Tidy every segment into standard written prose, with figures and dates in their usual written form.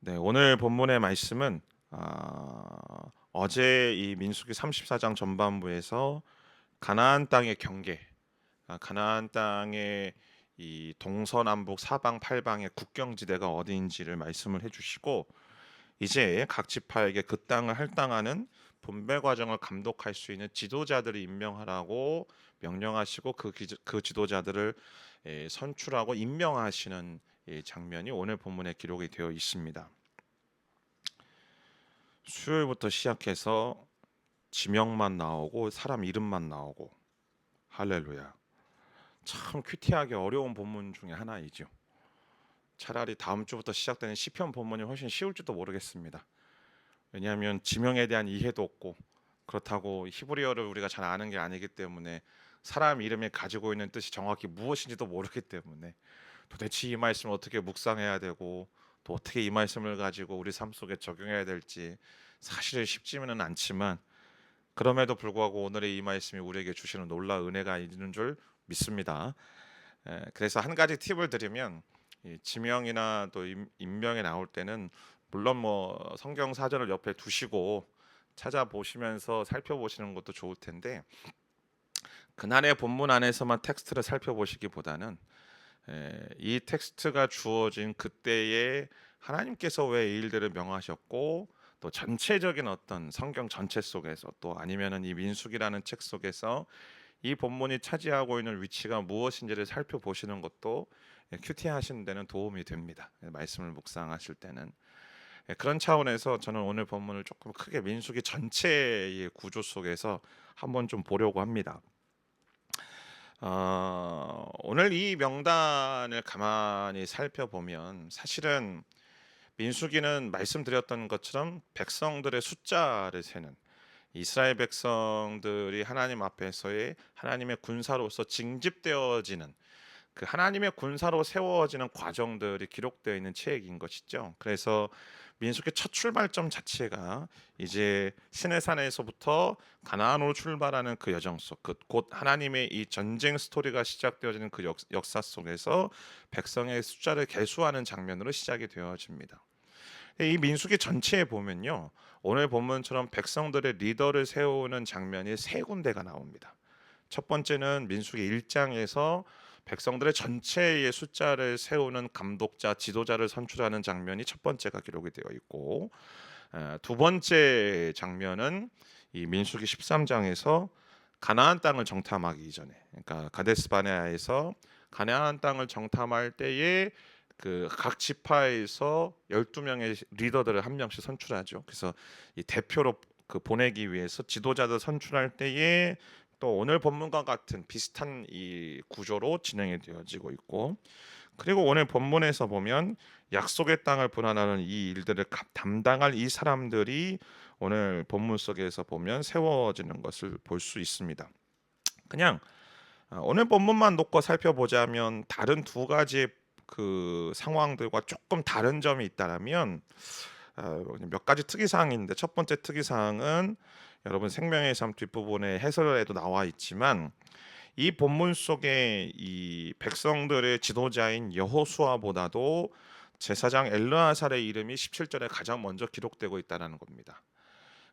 네, 오늘 본문의 말씀은 어제 이 민수기 34장 전반부에서 가나안 땅의 경계, 가나안 땅의 이 동서남북 사방 팔방의 국경지대가 어디인지를 말씀을 해주시고 이제 각 지파에게 그 땅을 할당하는 분배 과정을 감독할 수 있는 지도자들을 임명하라고 명령하시고 그 지도자들을 선출하고 임명하시는 이 장면이 오늘 본문에 기록이 되어 있습니다. 수요일부터 시작해서 지명만 나오고 사람 이름만 나오고 할렐루야. 참 큐티하기 어려운 본문 중에 하나이죠. 차라리 다음 주부터 시작되는 시편 본문이 훨씬 쉬울지도 모르겠습니다. 왜냐하면 지명에 대한 이해도 없고 그렇다고 히브리어를 우리가 잘 아는 게 아니기 때문에 사람 이름이 가지고 있는 뜻이 정확히 무엇인지도 모르기 때문에 도대체 이 말씀을 어떻게 묵상해야 되고 또 어떻게 이 말씀을 가지고 우리 삶 속에 적용해야 될지 사실 쉽지는 않지만 그럼에도 불구하고 오늘의 이 말씀이 우리에게 주시는 놀라운 은혜가 있는 줄 믿습니다. 그래서 한 가지 팁을 드리면 이 지명이나 또 임명에 나올 때는 물론 뭐 성경 사전을 옆에 두시고 찾아보시면서 살펴보시는 것도 좋을 텐데 그날의 본문 안에서만 텍스트를 살펴보시기보다는 이 텍스트가 주어진 그때에 하나님께서 왜 이 일들을 명하셨고 또 전체적인 어떤 성경 전체 속에서 또 아니면은 이 민수기라는 책 속에서 이 본문이 차지하고 있는 위치가 무엇인지를 살펴보시는 것도 큐티 하시는 데는 도움이 됩니다. 말씀을 묵상하실 때는 그런 차원에서 저는 오늘 본문을 조금 크게 민수기 전체의 구조 속에서 한번 좀 보려고 합니다. 오늘 이 명단을 가만히 살펴보면 사실은 민수기는 말씀드렸던 것처럼 백성들의 숫자를 세는 이스라엘 백성들이 하나님 앞에서의 하나님의 군사로서 징집되어지는 그 하나님의 군사로 세워지는 과정들이 기록되어 있는 책인 것이죠. 그래서 민수기 첫 출발점 자체가 이제 시내산에서부터 가나안으로 출발하는 그 여정 속, 곧 하나님의 이 전쟁 스토리가 시작되어지는 그 역사 속에서 백성의 숫자를 계수하는 장면으로 시작이 되어집니다. 이 민수기 전체에 보면요, 오늘 본문처럼 백성들의 리더를 세우는 장면이 세 군데가 나옵니다. 첫 번째는 민수기 1장에서 백성들의 전체의 숫자를 세우는 감독자, 지도자를 선출하는 장면이 첫 번째가 기록이 되어 있고, 두 번째 장면은 이 민수기 13장에서 가나안 땅을 정탐하기 이전에, 그러니까 가데스 바네아에서 가나안 땅을 정탐할 때에 그 각 지파에서 12명의 리더들을 한 명씩 선출하죠. 그래서 이 대표로 그 보내기 위해서 지도자들 선출할 때에 또 오늘 본문과 같은 비슷한 이 구조로 진행이 되어지고 있고, 그리고 오늘 본문에서 보면 약속의 땅을 분할하는 이 일들을 담당할 이 사람들이 오늘 본문 속에서 보면 세워지는 것을 볼 수 있습니다. 그냥 오늘 본문만 놓고 살펴보자면 다른 두 가지의 그 상황들과 조금 다른 점이 있다면 몇 가지 특이사항인데, 첫 번째 특이사항은 여러분 생명의 삶 뒷부분에 해설에도 나와 있지만 이 본문 속에 이 백성들의 지도자인 여호수아보다도 제사장 엘르아살의 이름이 17절에 가장 먼저 기록되고 있다는 겁니다.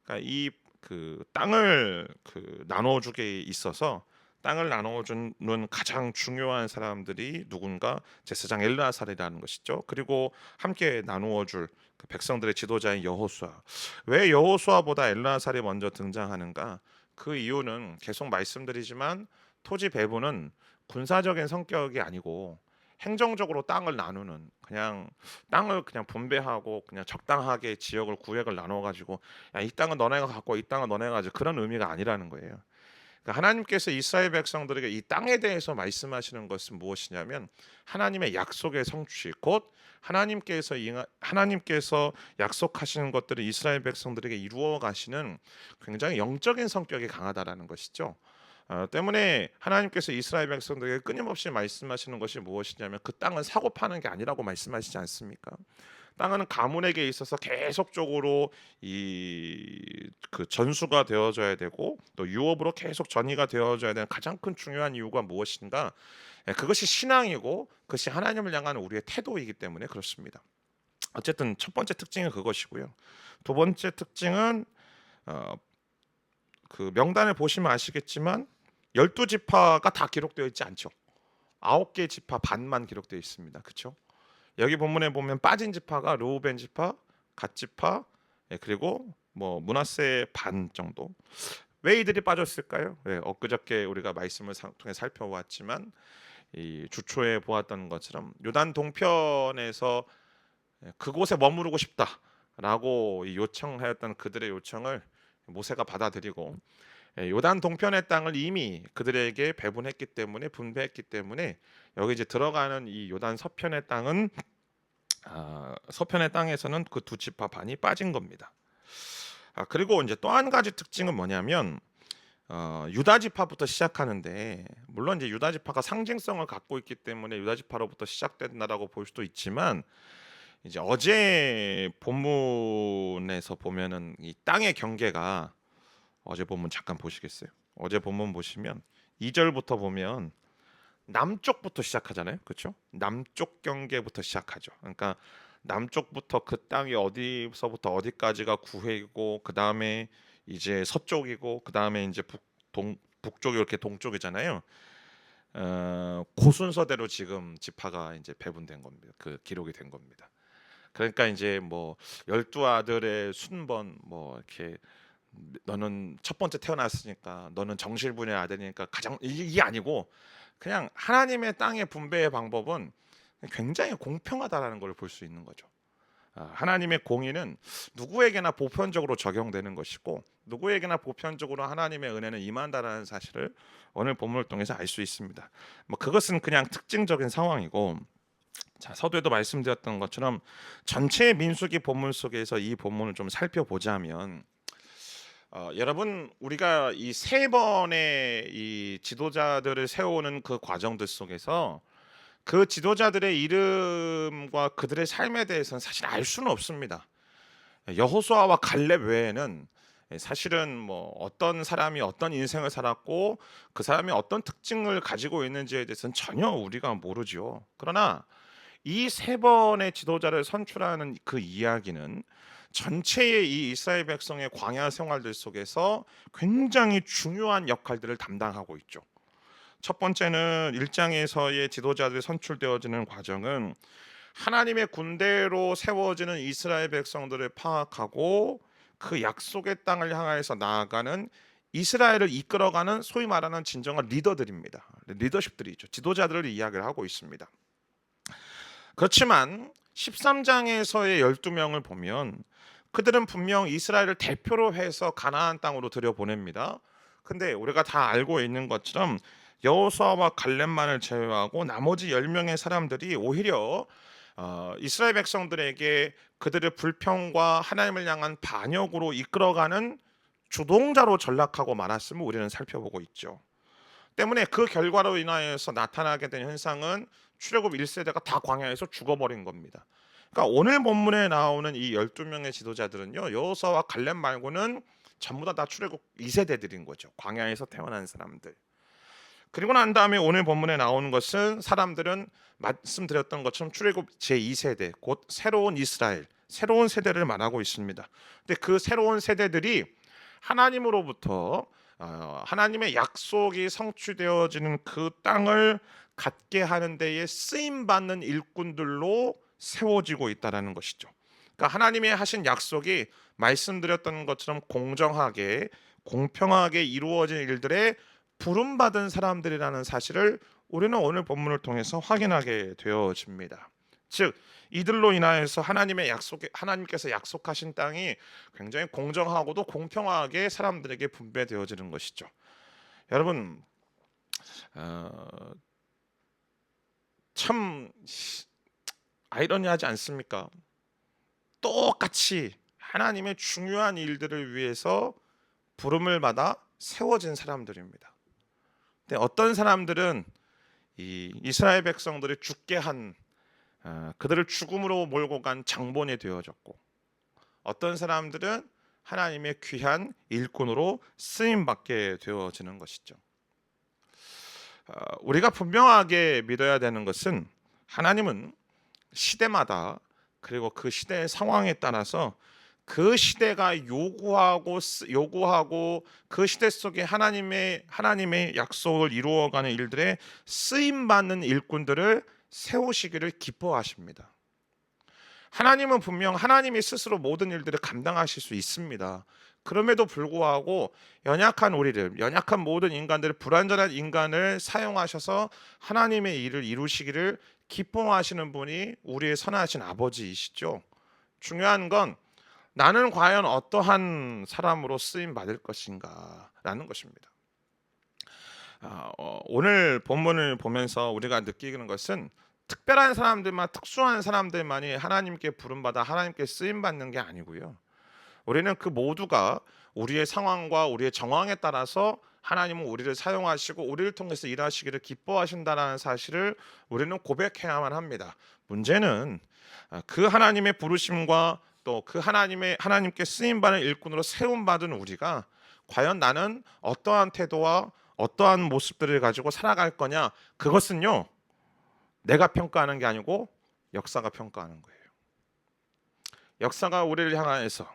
그러니까 이 그 땅을 그 나눠주게 있어서 땅을 나눠주는 가장 중요한 사람들이 누군가, 제사장 엘르아살이라는 것이죠. 그리고 함께 나누어줄 그 백성들의 지도자인 여호수아. 왜 여호수아보다 엘르아살이 먼저 등장하는가? 그 이유는 계속 말씀드리지만 토지 배분은 군사적인 성격이 아니고 행정적으로 땅을 나누는, 그냥 땅을 그냥 분배하고 그냥 적당하게 지역을 구역을 나눠 가지고 야, 이 땅은 너네가 갖고 이 땅은 너네가 가지고 그런 의미가 아니라는 거예요. 그러니까 하나님께서 이스라엘 백성들에게 이 땅에 대해서 말씀하시는 것은 무엇이냐면 하나님의 약속의 성취, 곧 하나님께서 약속하시는 것들을 이스라엘 백성들에게 이루어 가시는 굉장히 영적인 성격이 강하다라는 것이죠. 때문에 하나님께서 이스라엘 백성들에게 끊임없이 말씀하시는 것이 무엇이냐면 그 땅은 사고 파는 게 아니라고 말씀하시지 않습니까? 땅은 가문에게 있어서 계속적으로 이 그 전수가 되어져야 되고 또 유업으로 계속 전이가 되어져야 되는 가장 큰 중요한 이유가 무엇인가? 그것이 신앙이고 그것이 하나님을 향한 우리의 태도이기 때문에 그렇습니다. 어쨌든 첫 번째 특징은 그것이고요. 두 번째 특징은 어, 그 명단을 보시면 아시겠지만 12지파가 다 기록되어 있지 않죠. 9개 지파 반만 기록되어 있습니다. 그렇죠? 여기 본문에 보면 빠진 지파가 르우벤 지파, 갓 지파, 예, 그리고 뭐 므낫세 반 정도. 왜 이들이 빠졌을까요? 예, 엊그저께 우리가 말씀을 통해 살펴보았지만 이 주초에 보았던 것처럼 요단 동편에서 그곳에 머무르고 싶다라고 요청하였던 그들의 요청을 모세가 받아들이고 요단 동편의 땅을 이미 그들에게 배분했기 때문에 분배했기 때문에 여기 이제 들어가는 이 요단 서편의 땅은 서편의 땅에서는 그 두 지파 반이 빠진 겁니다. 그리고 이제 또 한 가지 특징은 뭐냐면 유다 지파부터 시작하는데 물론 이제 유다 지파가 상징성을 갖고 있기 때문에 유다 지파로부터 시작된다라고 볼 수도 있지만 이제 어제 본문에서 보면은 이 땅의 경계가 어제 본문 잠깐 보시겠어요? 어제 본문 보시면 2절부터 보면 남쪽부터 시작하잖아요. 그렇죠? 남쪽 경계부터 시작하죠. 그러니까 남쪽부터 그 땅이 어디서부터 어디까지가 구해이고 그다음에 이제 서쪽이고 그다음에 이제 북쪽이 이렇게 동쪽이잖아요. 그 순서대로 지금 지파가 이제 배분된 겁니다. 그 기록이 된 겁니다. 그러니까 이제 뭐 열두 아들의 순번 뭐 이렇게 너는 첫 번째 태어났으니까 너는 정실분의 아들이니까 가장 이게 아니고 그냥 하나님의 땅의 분배의 방법은 굉장히 공평하다라는 걸 볼 수 있는 거죠. 하나님의 공의는 누구에게나 보편적으로 적용되는 것이고 누구에게나 보편적으로 하나님의 은혜는 임한다라는 사실을 오늘 본문을 통해서 알 수 있습니다. 뭐 그것은 그냥 특징적인 상황이고 자, 서두에도 말씀드렸던 것처럼 전체 민수기 본문 속에서 이 본문을 좀 살펴보자면 여러분 우리가 이 세 번의 이 지도자들을 세우는 그 과정들 속에서 그 지도자들의 이름과 그들의 삶에 대해서는 사실 알 수는 없습니다. 여호수아와 갈렙 외에는 사실은 뭐 어떤 사람이 어떤 인생을 살았고 그 사람이 어떤 특징을 가지고 있는지에 대해서는 전혀 우리가 모르죠. 그러나 이 세 번의 지도자를 선출하는 그 이야기는 전체의 이 이스라엘 백성의 광야 생활들 속에서 굉장히 중요한 역할들을 담당하고 있죠. 첫 번째는 1장에서의 지도자들이 선출되어지는 과정은 하나님의 군대로 세워지는 이스라엘 백성들을 파악하고 그 약속의 땅을 향해서 나아가는 이스라엘을 이끌어가는 소위 말하는 진정한 리더들입니다. 리더십들이죠. 지도자들을 이야기를 하고 있습니다. 그렇지만 13장에서의 12명을 보면 그들은 분명 이스라엘을 대표로 해서 가나안 땅으로 들여보냅니다. 근데 우리가 다 알고 있는 것처럼 여호수아와 갈렙만을 제외하고 나머지 10명의 사람들이 오히려 이스라엘 백성들에게 그들의 불평과 하나님을 향한 반역으로 이끌어가는 주동자로 전락하고 말았음을 우리는 살펴보고 있죠. 때문에 그 결과로 인하여서 나타나게 된 현상은 출애굽 1세대가 다 광야에서 죽어버린 겁니다. 그러니까 오늘 본문에 나오는 이 12명의 지도자들은요. 여호수아와 갈렙 말고는 전부 다 출애굽 2세대들인 거죠. 광야에서 태어난 사람들. 그리고 난 다음에 오늘 본문에 나오는 것은 사람들은 말씀드렸던 것처럼 출애굽 제2세대 곧 새로운 이스라엘, 새로운 세대를 말하고 있습니다. 근데 그 새로운 세대들이 하나님으로부터 하나님의 약속이 성취되어지는 그 땅을 갖게 하는 데에 쓰임 받는 일꾼들로 세워지고 있다라는 것이죠. 그러니까 하나님의 하신 약속이 말씀드렸던 것처럼 공정하게 공평하게 이루어진 일들에 부름받은 사람들이라는 사실을 우리는 오늘 본문을 통해서 확인하게 되어집니다. 즉 이들로 인하여서 하나님께서 약속하신 땅이 굉장히 공정하고도 공평하게 사람들에게 분배되어지는 것이죠. 여러분 참 아이러니하지 않습니까? 똑같이 하나님의 중요한 일들을 위해서 부름을 받아 세워진 사람들입니다. 근데 어떤 사람들은 이 이스라엘 백성들이 죽게 한 그들을 죽음으로 몰고 간 장본이 되어졌고 어떤 사람들은 하나님의 귀한 일꾼으로 쓰임 받게 되어지는 것이죠. 우리가 분명하게 믿어야 되는 것은 하나님은 시대마다 그리고 그 시대의 상황에 따라서 그 시대가 요구하고 그 시대 속에 하나님의 약속을 이루어가는 일들에 쓰임 받는 일꾼들을 세우시기를 기뻐하십니다. 하나님은 분명 하나님이 스스로 모든 일들을 감당하실 수 있습니다. 그럼에도 불구하고 연약한 모든 인간들을, 불완전한 인간을 사용하셔서 하나님의 일을 이루시기를 기뻐하시는 분이 우리의 선하신 아버지이시죠. 중요한 건 나는 과연 어떠한 사람으로 쓰임 받을 것인가라는 것입니다. 오늘 본문을 보면서 우리가 느끼는 것은 특별한 사람들만, 특수한 사람들만이 하나님께 부름받아 하나님께 쓰임 받는 게 아니고요. 우리는 그 모두가 우리의 상황과 우리의 정황에 따라서 하나님은 우리를 사용하시고 우리를 통해서 일하시기를 기뻐하신다는 사실을 우리는 고백해야만 합니다. 문제는 그 하나님의 부르심과 또 그 하나님께 쓰임 받는 일꾼으로 세움 받은 우리가 과연 나는 어떠한 태도와 어떠한 모습들을 가지고 살아갈 거냐, 그것은요 내가 평가하는 게 아니고 역사가 평가하는 거예요. 역사가 우리를 향해서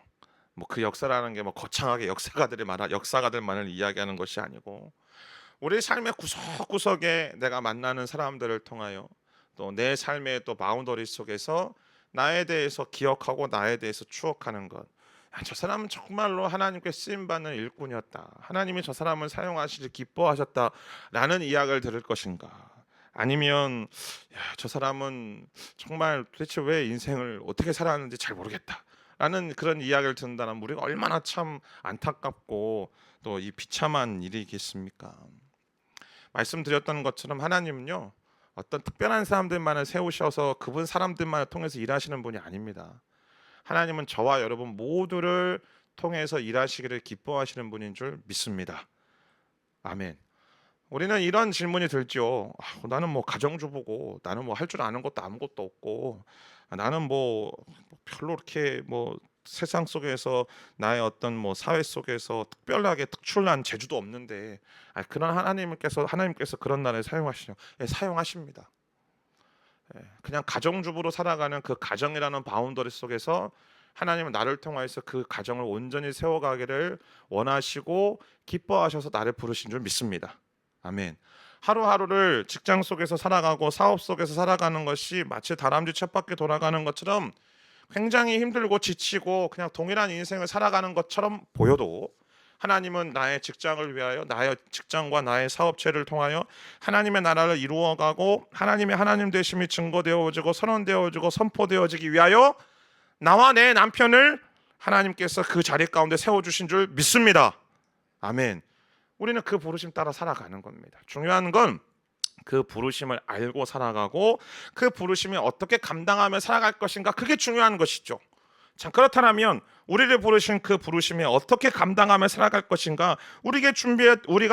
뭐 그 역사라는 게 뭐 거창하게 역사가들만을 이야기하는 것이 아니고 우리 삶의 구석구석에 내가 만나는 사람들을 통하여 또 내 삶의 또 바운더리 속에서 나에 대해서 기억하고 나에 대해서 추억하는 것. 저 사람은 정말로 하나님께 쓰임 받는 일꾼이었다. 하나님이 저 사람을 사용하시길 기뻐하셨다라는 이야기를 들을 것인가? 아니면 저 사람은 정말 도대체 왜 인생을 어떻게 살았는지 잘 모르겠다 라는 그런 이야기를 듣는다면 우리가 얼마나 참 안타깝고 또 이 비참한 일이겠습니까? 말씀드렸던 것처럼 하나님은요 어떤 특별한 사람들만을 세우셔서 그분 사람들만을 통해서 일하시는 분이 아닙니다. 하나님은 저와 여러분 모두를 통해서 일하시기를 기뻐하시는 분인 줄 믿습니다. 아멘. 우리는 이런 질문이 들죠. 나는 뭐 가정주부고, 나는 뭐 할 줄 아는 것도 아무것도 없고, 나는 뭐 별로 이렇게 뭐 세상 속에서 나의 어떤 뭐 사회 속에서 특별하게 특출난 재주도 없는데, 그런 하나님께서 그런 나를 사용하시죠. 예, 사용하십니다. 예, 그냥 가정주부로 살아가는 그 가정이라는 바운더리 속에서 하나님은 나를 통하여서 그 가정을 온전히 세워가기를 원하시고 기뻐하셔서 나를 부르신 줄 믿습니다. 아멘. 하루하루를 직장 속에서 살아가고 사업 속에서 살아가는 것이 마치 다람쥐 쳇바퀴 돌아가는 것처럼 굉장히 힘들고 지치고 그냥 동일한 인생을 살아가는 것처럼 보여도 하나님은 나의 직장을 위하여, 나의 직장과 나의 사업체를 통하여 하나님의 나라를 이루어가고 하나님의 하나님 되심이 증거되어지고 선언되어지고 선포되어지기 위하여 나와 내 남편을 하나님께서 그 자리 가운데 세워주신 줄 믿습니다. 아멘. 우리는 그 부르심 따라 살아가는 겁니다. 중요한 건 그 부르심을 알고 살아가고 그 부르심을 어떻게 감당하며 살아갈 것인가, 그게 중요한 것이죠. 자, 그렇다면 우리를 부르신 그 부르심에 어떻게 감당하며 살아갈 것인가, 우리가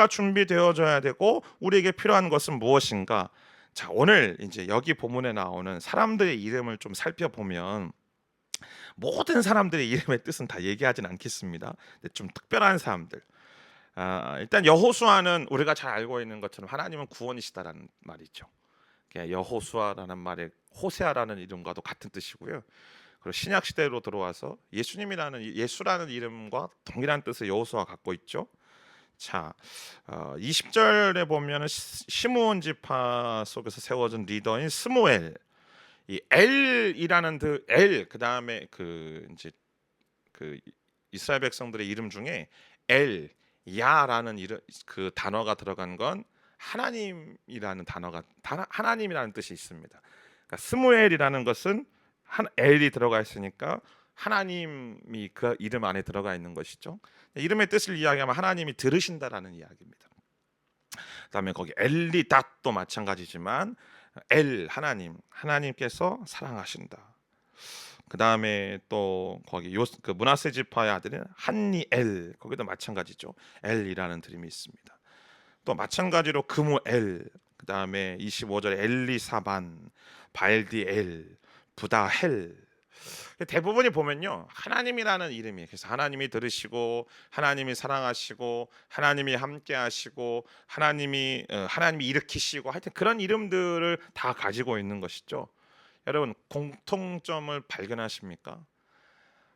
준비되어져야 되고 우리에게 필요한 것은 무엇인가. 자, 오늘 이제 여기 본문에 나오는 사람들의 이름을 좀 살펴보면 모든 사람들의 이름의 뜻은 다 얘기하진 않겠습니다. 근데 좀 특별한 사람들. 일단 여호수아는 우리가 잘 알고 있는 것처럼 하나님은 구원이시다라는 말이죠. 여호수아라는 말에 호세아라는 이름과도 같은 뜻이고요. 그리고 신약 시대로 들어와서 예수라는 이름과 동일한 뜻을 여호수아가 갖고 있죠. 자, 20절에 보면 시므온 지파 속에서 세워진 리더인 스무엘, 이 엘이라는 그다음에 이제 그 이스라엘 백성들의 이름 중에 야라는 그 단어가 들어간 건 하나님이라는 하나님이라는 뜻이 있습니다. 그러니까 스무엘이라는 것은 엘이 들어가 있으니까 하나님이 그 이름 안에 들어가 있는 것이죠. 이름의 뜻을 이야기하면 하나님이 들으신다라는 이야기입니다. 그다음에 거기 엘리닷도 마찬가지지만 하나님께서 사랑하신다. 그 다음에 또 거기 그 므낫세 지파의 아들은 한니엘, 거기도 마찬가지죠. 엘이라는 이름이 있습니다. 또 마찬가지로 그무엘, 그 다음에 25절에 엘리사반, 발디엘, 부다헬. 대부분이 보면요 하나님이라는 이름이, 그래서 하나님이 들으시고 하나님이 사랑하시고 하나님이 함께하시고 하나님이 일으키시고 하여튼 그런 이름들을 다 가지고 있는 것이죠. 여러분 공통점을 발견하십니까?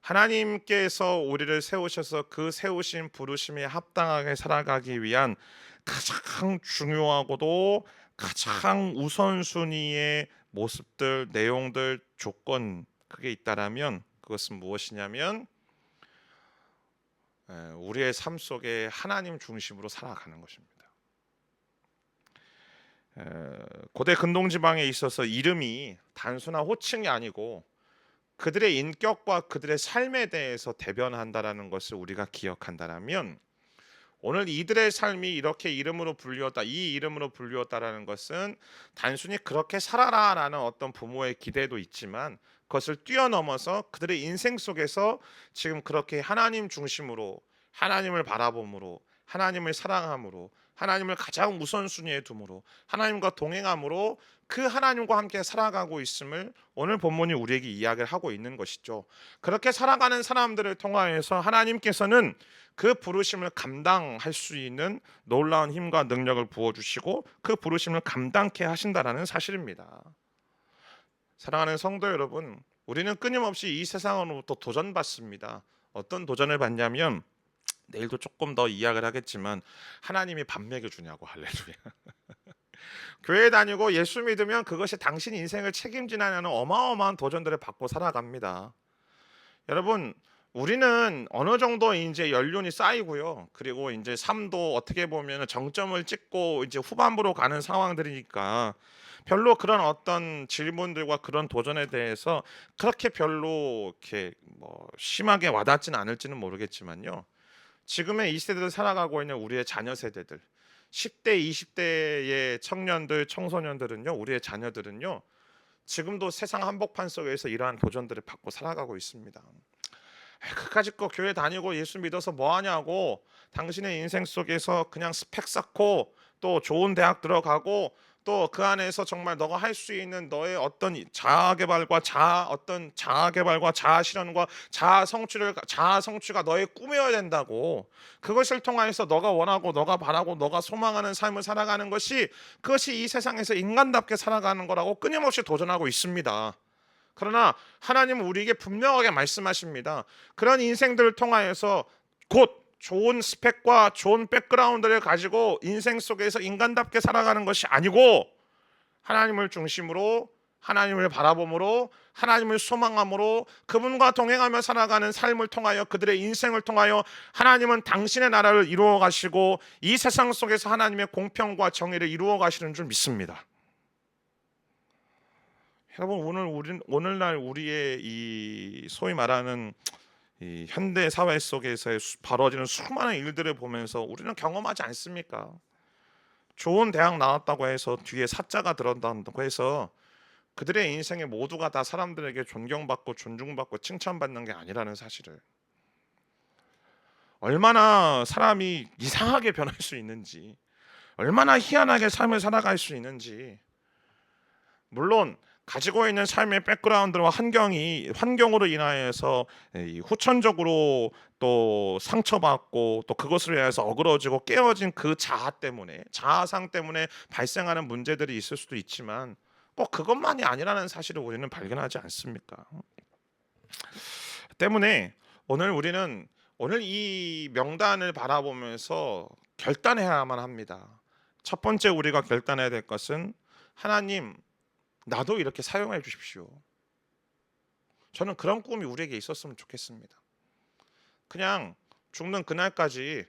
하나님께서 우리를 세우셔서 그 세우신 부르심에 합당하게 살아가기 위한 가장 중요하고도 가장 우선순위의 모습들, 내용들, 조건 그게 있다라면 그것은 무엇이냐면 우리의 삶 속에 하나님 중심으로 살아가는 것입니다. 고대 근동 지방에 있어서 이름이 단순한 호칭이 아니고 그들의 인격과 그들의 삶에 대해서 대변한다라는 것을 우리가 기억한다라면 오늘 이들의 삶이 이렇게 이름으로 불리웠다, 이 이름으로 불리웠다라는 것은 단순히 그렇게 살아라라는 어떤 부모의 기대도 있지만 그것을 뛰어넘어서 그들의 인생 속에서 지금 그렇게 하나님 중심으로 하나님을 바라봄으로 하나님을 사랑함으로 하나님을 가장 우선순위에 둠으로 하나님과 동행함으로 그 하나님과 함께 살아가고 있음을 오늘 본문이 우리에게 이야기를 하고 있는 것이죠. 그렇게 살아가는 사람들을 통하여서 하나님께서는 그 부르심을 감당할 수 있는 놀라운 힘과 능력을 부어주시고 그 부르심을 감당케 하신다라는 사실입니다. 사랑하는 성도 여러분, 우리는 끊임없이 이 세상으로부터 도전받습니다. 어떤 도전을 받냐면 내일도 조금 더 이야기를 하겠지만 하나님이 밥 먹여주냐고. 할렐루야. 교회 다니고 예수 믿으면 그것이 당신 인생을 책임지나는 어마어마한 도전들을 받고 살아갑니다. 여러분, 우리는 어느 정도 이제 연륜이 쌓이고요. 그리고 이제 삶도 어떻게 보면 정점을 찍고 이제 후반부로 가는 상황들이니까 별로 그런 어떤 질문들과 그런 도전에 대해서 그렇게 별로 이렇게 뭐 심하게 와닿지는 않을지는 모르겠지만요. 지금의 이 세대를 살아가고 있는 우리의 자녀 세대들, 10대, 20대의 청년들, 청소년들은요, 우리의 자녀들은요, 지금도 세상 한복판 속에서 이러한 도전들을 받고 살아가고 있습니다. 그까짓 거 교회 다니고 예수 믿어서 뭐 하냐고, 당신의 인생 속에서 그냥 스펙 쌓고 또 좋은 대학 들어가고 또 그 안에서 정말 너가 할 수 있는 너의 어떤 자아개발과 자아 실현과 자아 성취가 너의 꿈이어야 된다고, 그것을 통해서 너가 원하고 너가 바라고 너가 소망하는 삶을 살아가는 것이 그것이 이 세상에서 인간답게 살아가는 거라고 끊임없이 도전하고 있습니다. 그러나 하나님은 우리에게 분명하게 말씀하십니다. 그런 인생들을 통하여서 곧 좋은 스펙과 좋은 백그라운드를 가지고 인생 속에서 인간답게 살아가는 것이 아니고 하나님을 중심으로 하나님을 바라봄으로 하나님을 소망함으로 그분과 동행하며 살아가는 삶을 통하여 그들의 인생을 통하여 하나님은 당신의 나라를 이루어 가시고 이 세상 속에서 하나님의 공평과 정의를 이루어 가시는 줄 믿습니다. 여러분, 오늘날 우리의 이 소위 말하는 이 현대 사회 속에서 벌어지는 수많은 일들을 보면서 우리는 경험하지 않습니까? 좋은 대학 나왔다고 해서 뒤에 사자가 들어간다고 해서 그들의 인생에 모두가 다 사람들에게 존경받고 존중받고 칭찬받는 게 아니라는 사실을, 얼마나 사람이 이상하게 변할 수 있는지, 얼마나 희한하게 삶을 살아갈 수 있는지, 물론 가지고 있는 삶의 백그라운드와 환경으로 인하여서 후천적으로 또 상처받고 또 그것으로 인해서 어그러지고 깨어진 그 자아상 때문에 발생하는 문제들이 있을 수도 있지만 꼭 그것만이 아니라는 사실을 우리는 발견하지 않습니까? 때문에 오늘 이 명단을 바라보면서 결단해야만 합니다. 첫 번째 우리가 결단해야 될 것은 하나님, 나도 이렇게 사용해 주십시오. 저는 그런 꿈이 우리에게 있었으면 좋겠습니다. 그냥 죽는 그날까지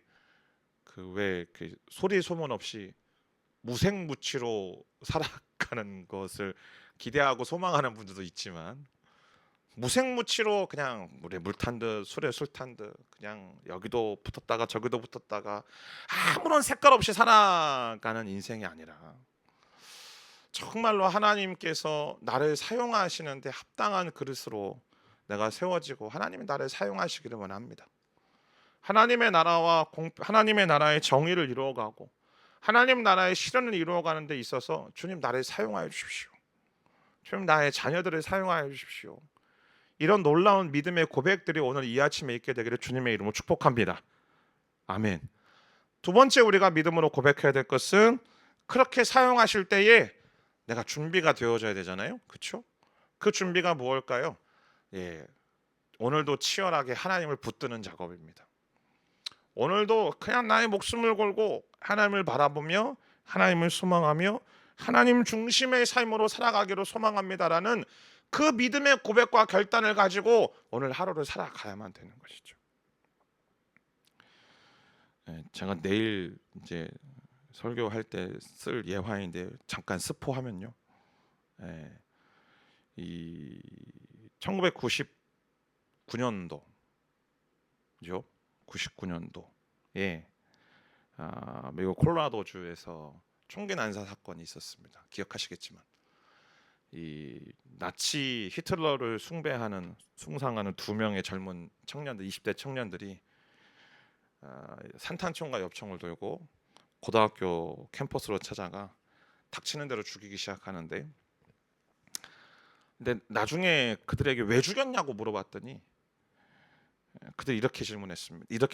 그 소리 소문 없이 무생무치로 살아가는 것을 기대하고 소망하는 분들도 있지만 무생무치로 그냥 물 탄 듯 술에 술 탄 듯 그냥 여기도 붙었다가 저기도 붙었다가 아무런 색깔 없이 살아가는 인생이 아니라 정말로 하나님께서 나를 사용하시는데 합당한 그릇으로 내가 세워지고 하나님이 나를 사용하시기를 원합니다. 하나님의 나라의 정의를 이루어가고 하나님 나라의 실현을 이루어가는 데 있어서 주님, 나를 사용하여 주십시오. 주님, 나의 자녀들을 사용하여 주십시오. 이런 놀라운 믿음의 고백들이 오늘 이 아침에 있게 되기를 주님의 이름으로 축복합니다. 아멘. 두 번째 우리가 믿음으로 고백해야 될 것은 그렇게 사용하실 때에 내가 준비가 되어져야 되잖아요. 그렇죠? 그 준비가 무엇일까요? 예, 오늘도 치열하게 하나님을 붙드는 작업입니다. 오늘도 그냥 나의 목숨을 걸고 하나님을 바라보며 하나님을 소망하며 하나님 중심의 삶으로 살아가기로 소망합니다라는 그 믿음의 고백과 결단을 가지고 오늘 하루를 살아가야만 되는 것이죠. 제가 내일 이제 설교할 때 쓸 예화인데 잠깐 스포하면요. 이 1999년도죠. 99년도에 미국 콜로라도주에서 총기 난사 사건이 있었습니다. 기억하시겠지만 이 나치 히틀러를 숭상하는 두 명의 젊은 청년들, 20대 청년들이 산탄총과 엽총을 들고 고등학교 캠퍼스로 찾아가 닥치는 대로 죽이기 시작하는데, 근데 나중에 그들에게 왜 죽였냐고 물어봤더니 그들이 이렇게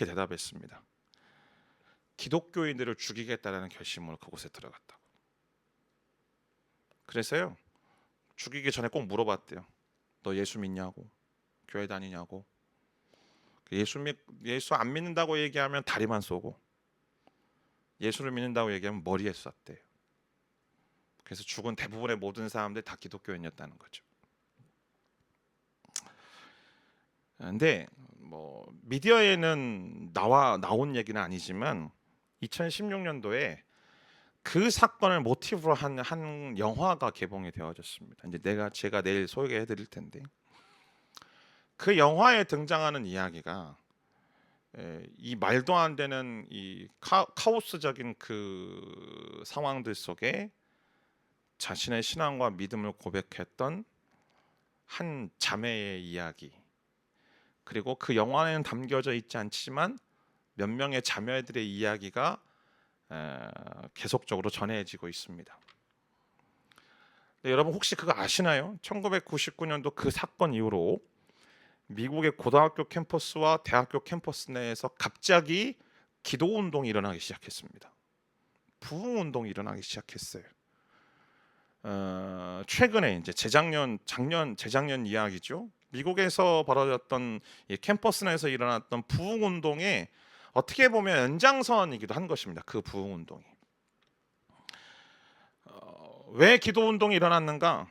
대답했습니다. 기독교인들을 죽이겠다라는 결심으로 그곳에 들어갔다고. 그래서요, 죽이기 전에 꼭 물어봤대요. 너 예수 믿냐고, 교회 다니냐고. 예수 안 믿는다고 얘기하면 다리만 쏘고, 예수를 믿는다고 얘기하면 머리에 쐈대요. 그래서 죽은 대부분의 모든 사람들이 다 기독교인이었다는 거죠. 근데 뭐 미디어에는 나온 얘기는 아니지만 2016년도에 그 사건을 모티브로 한 영화가 개봉이 되어졌습니다. 이제 제가 내일 소개해 드릴 텐데, 그 영화에 등장하는 이야기가 이 말도 안 되는 이 카오스적인 그 상황들 속에 자신의 신앙과 믿음을 고백했던 한 자매의 이야기, 그리고 그 영화에는 담겨져 있지 않지만 몇 명의 자매들의 이야기가 계속적으로 전해지고 있습니다. 여러분 혹시 그거 아시나요? 1999년도 그 사건 이후로 미국의 고등학교 캠퍼스와 대학교 캠퍼스 내에서 갑자기 기도 운동이 일어나기 시작했습니다. 부흥 운동이 일어나기 시작했어요. 최근에 이제 재작년 이야기죠. 미국에서 벌어졌던 이 캠퍼스 내에서 일어났던 부흥 운동에 어떻게 보면 연장선이기도 한 것입니다. 그 부흥 운동이 왜 기도 운동이 일어났는가?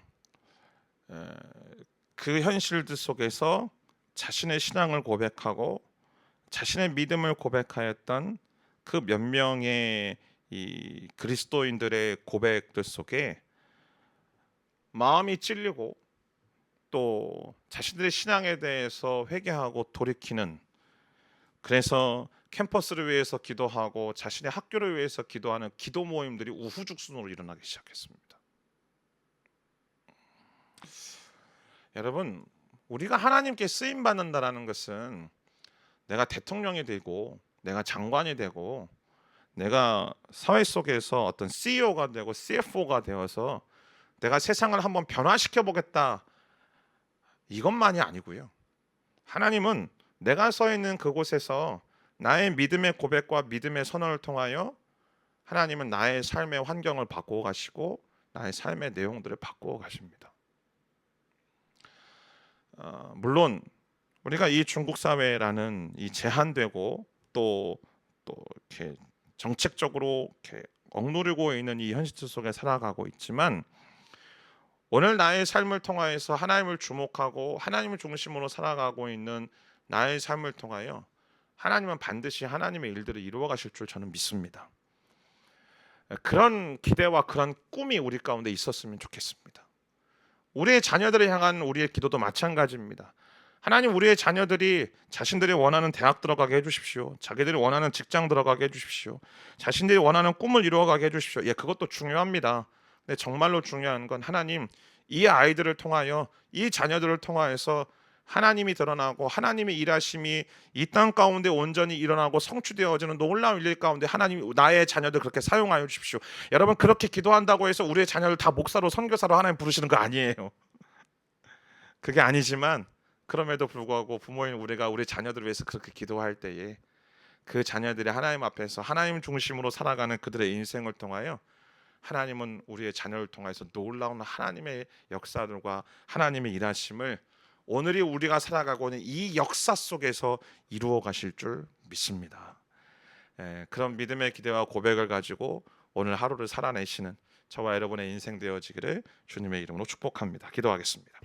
그 현실들 속에서 자신의 신앙을 고백하고 자신의 믿음을 고백하였던 그 몇 명의 이 그리스도인들의 고백들 속에 마음이 찔리고 또 자신들의 신앙에 대해서 회개하고 돌이키는, 그래서 캠퍼스를 위해서 기도하고 자신의 학교를 위해서 기도하는 기도 모임들이 우후죽순으로 일어나기 시작했습니다. 여러분, 우리가 하나님께 쓰임 받는다라는 것은 내가 대통령이 되고 내가 장관이 되고 내가 사회 속에서 어떤 CEO가 되고 CFO가 되어서 내가 세상을 한번 변화시켜 보겠다, 이것만이 아니고요. 하나님은 내가 서 있는 그곳에서 나의 믿음의 고백과 믿음의 선언을 통하여 하나님은 나의 삶의 환경을 바꾸어 가시고 나의 삶의 내용들을 바꾸어 가십니다. 물론 우리가 이 중국 사회라는 이 제한되고 또 이렇게 정책적으로 이렇게 억누르고 있는 이 현실 속에 살아가고 있지만, 오늘 나의 삶을 통하여서 하나님을 주목하고 하나님을 중심으로 살아가고 있는 나의 삶을 통하여 하나님은 반드시 하나님의 일들을 이루어 가실 줄 저는 믿습니다. 그런 기대와 그런 꿈이 우리 가운데 있었으면 좋겠습니다. 우리의 자녀들을 향한 우리의 기도도 마찬가지입니다. 하나님, 우리의 자녀들이 자신들이 원하는 대학 들어가게 해주십시오. 자기들이 원하는 직장 들어가게 해주십시오. 자신들이 원하는 꿈을 이루어가게 해주십시오. 그것도 중요합니다. 근데 정말로 중요한 건 하나님, 이 아이들을 통하여 이 자녀들을 통하여서 하나님이 드러나고 하나님의 일하심이 이 땅 가운데 온전히 일어나고 성취되어지는 놀라운 일 가운데 하나님 나의 자녀들 그렇게 사용하여 주십시오. 여러분, 그렇게 기도한다고 해서 우리의 자녀를 다 목사로 선교사로 하나님 부르시는 거 아니에요. 그게 아니지만 그럼에도 불구하고 부모인 우리가 우리 자녀들을 위해서 그렇게 기도할 때에 그 자녀들이 하나님 앞에서 하나님 중심으로 살아가는 그들의 인생을 통하여 하나님은 우리의 자녀를 통해서 놀라운 하나님의 역사들과 하나님의 일하심을 오늘이 우리가 살아가고 있는 이 역사 속에서 이루어 가실 줄 믿습니다. 그런 믿음의 기대와 고백을 가지고 오늘 하루를 살아내시는 저와 여러분의 인생 되어지기를 주님의 이름으로 축복합니다. 기도하겠습니다.